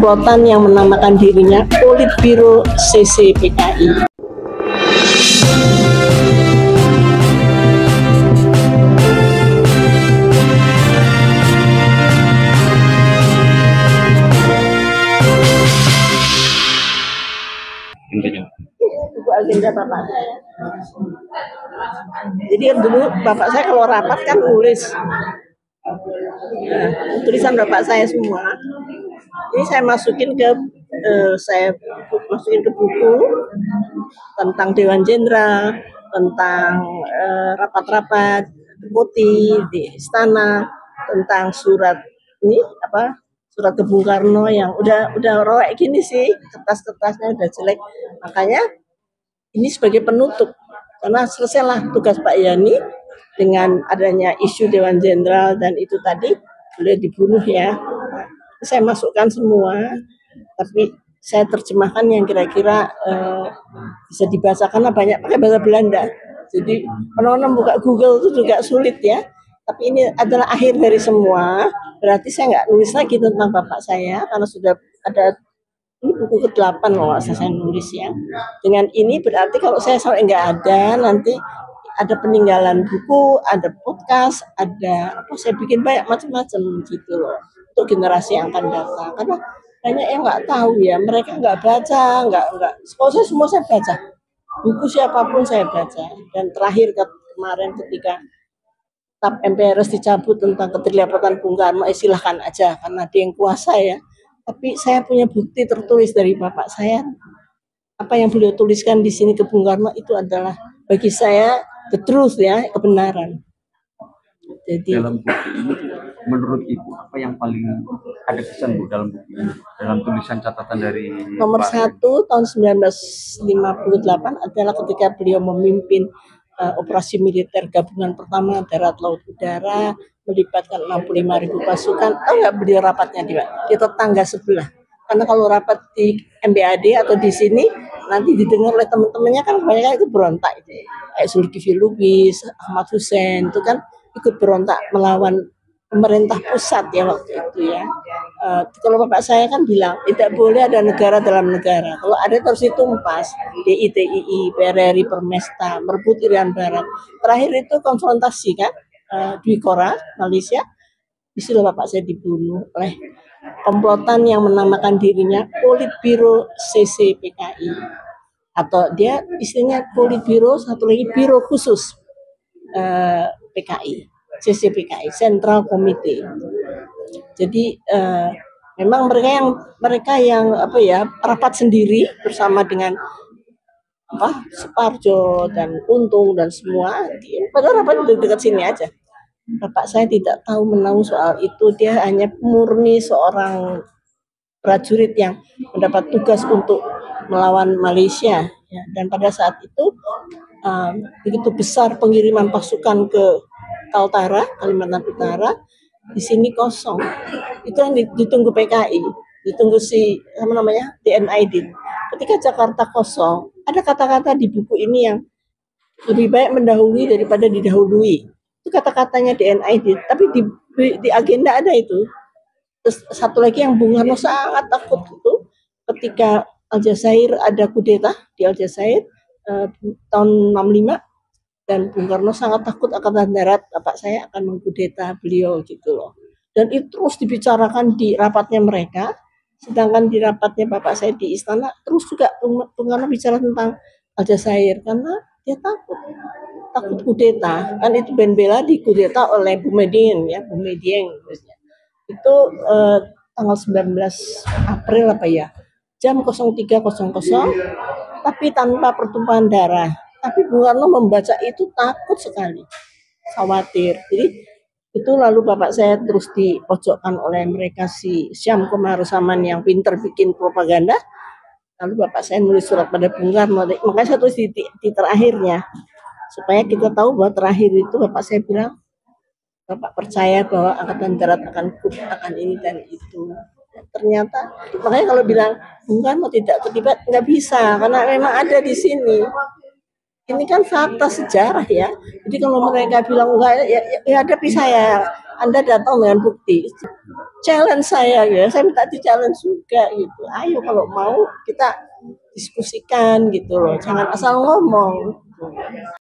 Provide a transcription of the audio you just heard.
komplotan yang menamakan dirinya Politbiro CCPKI. Itu agenda bapak saya. Jadi dulu bapak saya kalau rapat kan nulis tulisan bapak saya semua. Ini saya masukin ke buku tentang Dewan Jenderal, tentang rapat-rapat putih di istana, tentang surat ke Bung Karno yang udah roek gini sih, kertas-kertasnya udah jelek. Makanya ini sebagai penutup, karena selesailah tugas Pak Yani dengan adanya isu Dewan Jenderal dan itu tadi beliau dibunuh ya. Saya masukkan semua, tapi saya terjemahkan yang kira-kira bisa dibaca karena banyak pakai bahasa Belanda. Jadi orang-orang buka Google itu juga sulit ya. Tapi ini adalah akhir dari semua. Berarti saya nggak nulis lagi tentang bapak saya karena sudah ada ini buku ke-8 loh saya nulis ya. Dengan ini berarti kalau saya sampai nggak ada, nanti ada peninggalan buku, ada podcast, ada saya bikin banyak macam-macam gitu loh untuk generasi yang akan datang. Karena banyak yang nggak tahu ya, mereka nggak baca, nggak. Kalau saya semua saya baca, buku siapapun saya baca. Dan terakhir kemarin ketika TAP MPRS dicabut tentang keterlibatan Bung Karno, silahkan aja karena dia yang kuasa ya. Tapi saya punya bukti tertulis dari bapak saya. Apa yang beliau tuliskan di sini ke Bung Karno itu adalah bagi saya the truth ya, kebenaran. Jadi dalam buku ini menurut Ibu apa yang paling ada kesan Bu dalam buku ini? Dalam tulisan catatan dari nomor 1 tahun 1958 adalah ketika beliau memimpin operasi militer gabungan pertama darat laut udara melibatkan 65.000 pasukan. Tahu nggak beliau rapatnya di tetangga sebelah? Karena kalau rapat di MBAD atau di sini nanti didengar oleh teman-temannya kan kebanyakan itu berontak itu. Kayak Zulkifli Lubis, Ahmad Hussein itu kan ikut berontak melawan pemerintah pusat ya waktu itu ya. Kalau bapak saya kan bilang tidak boleh ada negara dalam negara. Kalau ada terus ditumpas. DITII, PRRI, Permesta, merebut Irian Barat. Terakhir itu konfrontasi kan Dwi Korah, Malaysia. Di situ bapak saya dibunuh oleh komplotan yang menamakan dirinya Politbiro CCPKI. Atau dia istilahnya Politbiro, satu lagi biro khusus PKI. CCPKI, Central Committee. Jadi memang mereka yang rapat sendiri bersama dengan Suparjo dan Untung dan semua. Padahal rapat di dekat sini aja. Bapak saya tidak tahu menahu soal itu. Dia hanya murni seorang prajurit yang mendapat tugas untuk melawan Malaysia. Ya. Dan pada saat itu begitu besar pengiriman pasukan ke Kaltara, Kalimantan Utara, di sini kosong. Itu yang ditunggu PKI, ditunggu DNID. Ketika Jakarta kosong, ada kata-kata di buku ini yang lebih baik mendahului daripada didahului. Itu kata-katanya DNID, tapi di agenda ada itu. Terus satu lagi yang Bung Karno sangat takut itu ketika Aljazair ada kudeta di Aljazair tahun 65. Dan Bung Karno sangat takut Angkatan Darat bapak saya akan mengkudeta beliau gitu loh. Dan itu terus dibicarakan di rapatnya mereka, sedangkan di rapatnya bapak saya di istana terus juga Bung Karno bicara tentang Aljazair karena dia takut kudeta. Kan itu Ben Bella dikudeta oleh Boumediene ya, itu tanggal 19 April jam 03.00 tapi tanpa pertumpahan darah. Tapi Bung Karno membaca itu takut sekali, khawatir. Jadi itu lalu bapak saya terus dipojokkan oleh mereka si Syam Komarusaman yang pinter bikin propaganda. Lalu bapak saya nulis surat pada Bung Karno. Makanya saya tulis di terakhirnya supaya kita tahu bahwa terakhir itu bapak saya bilang bapak percaya bahwa Angkatan Darat akan ini dan itu. Ternyata makanya kalau bilang Bung Karno tidak terlibat nggak bisa karena memang ada di sini. Ini kan fakta sejarah ya. Jadi kalau mereka bilang enggak ya hadapi saya. Anda datang dengan bukti. challenge saya ya, saya minta di challenge juga gitu. Ayo kalau mau kita diskusikan gitu loh, jangan asal ngomong.